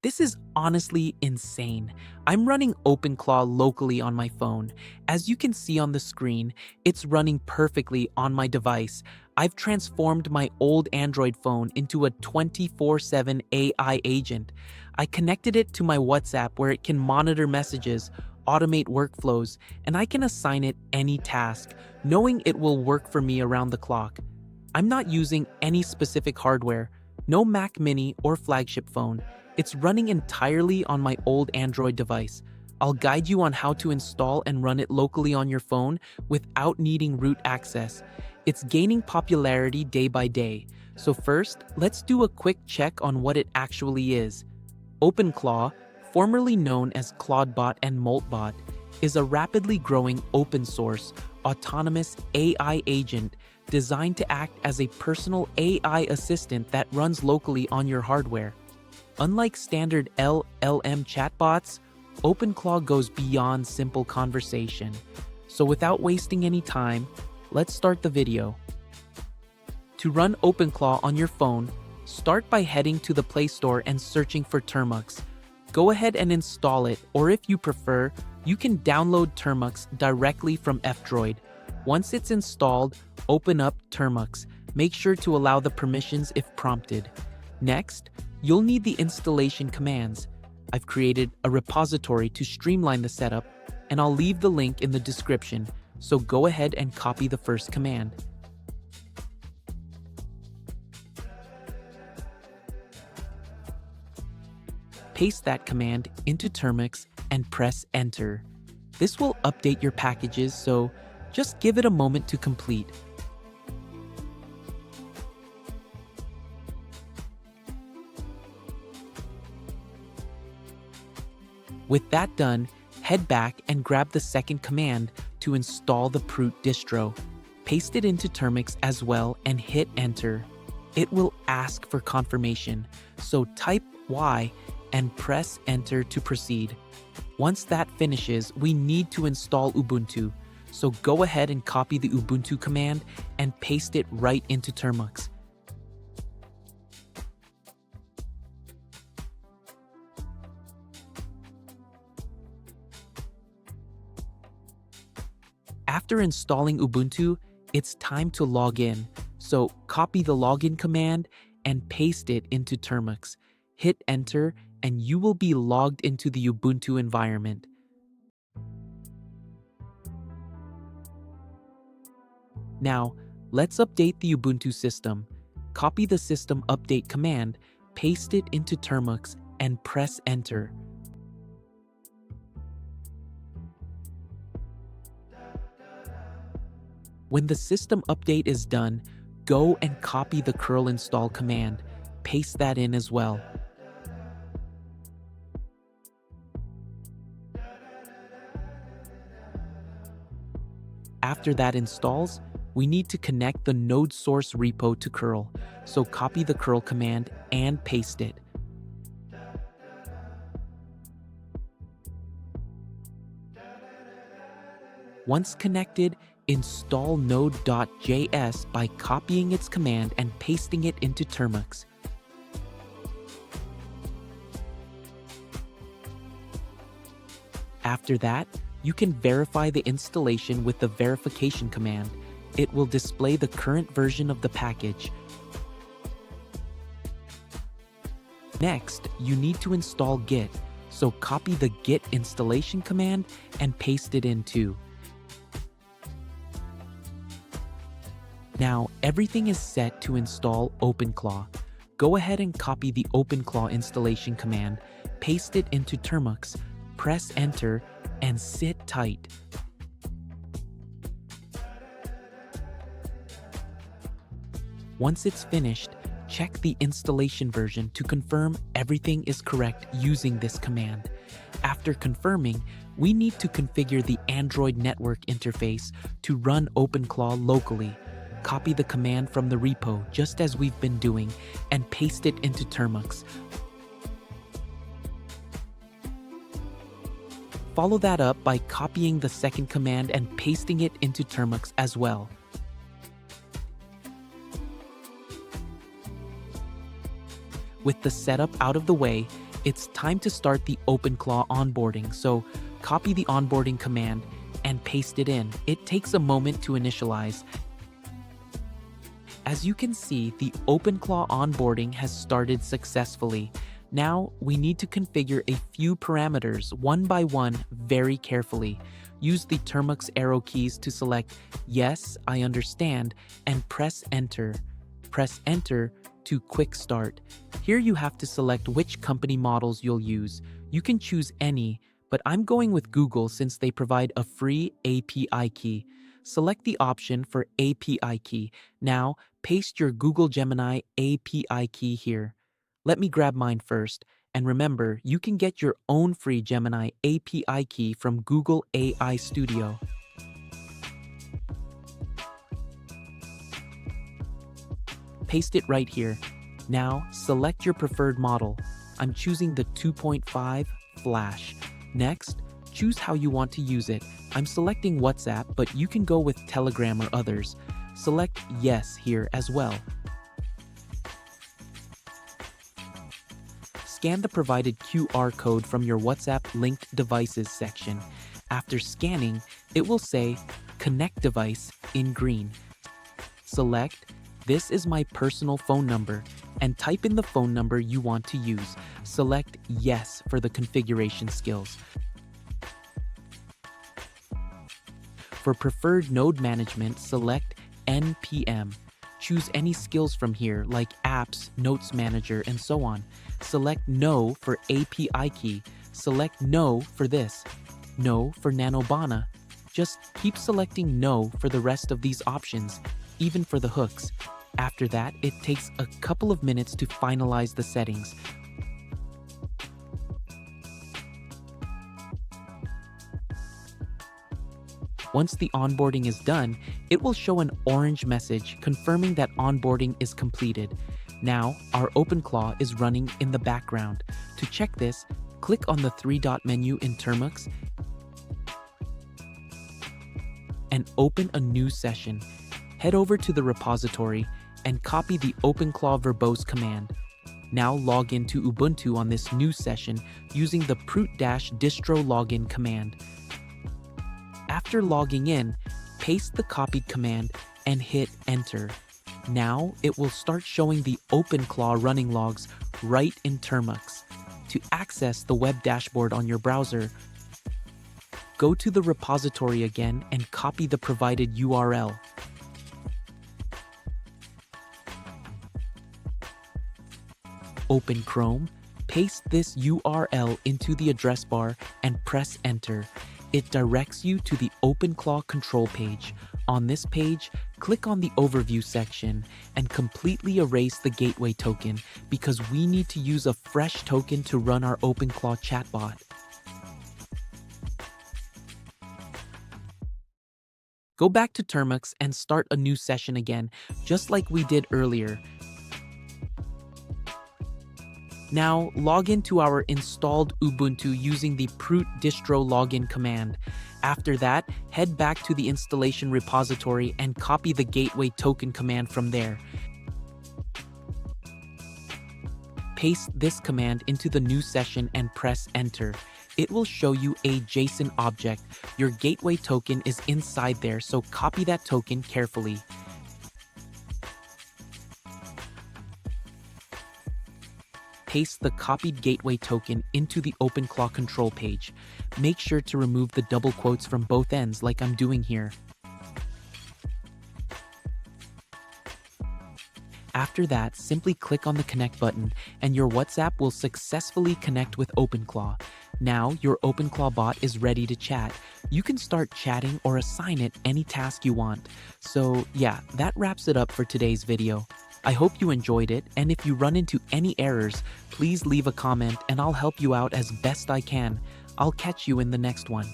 This is honestly insane. I'm running OpenClaw locally on my phone. As you can see on the screen, it's running perfectly on my device. I've transformed my old Android phone into a 24/7 AI agent. I connected it to my WhatsApp where it can monitor messages, automate workflows, and I can assign it any task, knowing it will work for me around the clock. I'm not using any specific hardware, no Mac Mini or flagship phone. It's running entirely on my old Android device. I'll guide you on how to install and run it locally on your phone without needing root access. It's gaining popularity day by day. So first, let's do a quick check on what it actually is. OpenClaw, formerly known as Clawdbot and Moltbot, is a rapidly growing open source, autonomous AI agent designed to act as a personal AI assistant that runs locally on your hardware. Unlike standard LLM chatbots, OpenClaw goes beyond simple conversation. So without wasting any time, let's start the video. To run OpenClaw on your phone, start by heading to the Play Store and searching for Termux. Go ahead and install it, or if you prefer, you can download Termux directly from F-Droid. Once it's installed, open up Termux. Make sure to allow the permissions if prompted. Next, you'll need the installation commands. I've created a repository to streamline the setup, and I'll leave the link in the description, so go ahead and copy the first command. Paste that command into Termux and press Enter. This will update your packages, so just give it a moment to complete. With that done, head back and grab the second command to install the Proot distro. Paste it into Termux as well and hit Enter. It will ask for confirmation, so type Y and press Enter to proceed. Once that finishes, we need to install Ubuntu, so go ahead and copy the Ubuntu command and paste it right into Termux. After installing Ubuntu, it's time to log in, so copy the login command and paste it into Termux. Hit Enter and you will be logged into the Ubuntu environment. Now, let's update the Ubuntu system. Copy the system update command, paste it into Termux, and press Enter. When the system update is done, go and copy the curl install command. Paste that in as well. After that installs, we need to connect the node source repo to curl, so copy the curl command and paste it. Once connected, install node.js by copying its command and pasting it into Termux. After that, you can verify the installation with the verification command. It will display the current version of the package. Next, you need to install Git, so copy the Git installation command and paste it in too. Now, everything is set to install OpenClaw. Go ahead and copy the OpenClaw installation command, paste it into Termux, press Enter, and sit tight. Once it's finished, check the installation version to confirm everything is correct using this command. After confirming, we need to configure the Android network interface to run OpenClaw locally. Copy the command from the repo, just as we've been doing, and paste it into Termux. Follow that up by copying the second command and pasting it into Termux as well. With the setup out of the way, It's time to start the OpenClaw onboarding, so copy the onboarding command and paste it in. It takes a moment to initialize. As you can see, the OpenClaw onboarding has started successfully. Now, we need to configure a few parameters one by one very carefully. Use the Termux arrow keys to select Yes, I understand, and press Enter. Press Enter to Quick Start. Here you have to select which company models you'll use. You can choose any, but I'm going with Google since they provide a free API key. Select the option for API key. Now, paste your Google Gemini API key here. Let me grab mine first. And remember, you can get your own free Gemini API key from Google AI Studio. Paste it right here. Now, select your preferred model. I'm choosing the 2.5 Flash. Next, choose how you want to use it. I'm selecting WhatsApp, but you can go with Telegram or others. Select Yes here as well. Scan the provided QR code from your WhatsApp linked devices section. After scanning, it will say Connect Device in green. Select This is my personal phone number and type in the phone number you want to use. Select Yes for the configuration skills. For preferred node management, select NPM. Choose any skills from here like apps, notes manager, and so on. Select No for API key. Select No for this. No for Nanobana. Just keep selecting No for the rest of these options, even for the hooks. After that, it takes a couple of minutes to finalize the settings. Once the onboarding is done, it will show an orange message confirming that onboarding is completed. Now, our OpenClaw is running in the background. To check this, click on the three-dot menu in Termux and open a new session. Head over to the repository and copy the OpenClaw verbose command. Now log into Ubuntu on this new session using the prut-distro login command. After logging in, paste the copied command and hit Enter. Now it will start showing the OpenClaw running logs right in Termux. To access the web dashboard on your browser, go to the repository again and copy the provided URL. Open Chrome, paste this URL into the address bar and press Enter. It directs you to the OpenClaw control page. On this page, click on the Overview section and completely erase the gateway token because we need to use a fresh token to run our OpenClaw chatbot. Go back to Termux and start a new session again, just like we did earlier. Now, log into our installed Ubuntu using the prut-distro login command. After that, head back to the installation repository and copy the gateway token command from there. Paste this command into the new session and press Enter. It will show you a JSON object. Your gateway token is inside there, so copy that token carefully. Paste the copied gateway token into the OpenClaw control page. Make sure to remove the double quotes from both ends like I'm doing here. After that, simply click on the connect button and your WhatsApp will successfully connect with OpenClaw. Now your OpenClaw bot is ready to chat. You can start chatting or assign it any task you want. So yeah, that wraps it up for today's video. I hope you enjoyed it, and if you run into any errors, please leave a comment and I'll help you out as best I can. I'll catch you in the next one.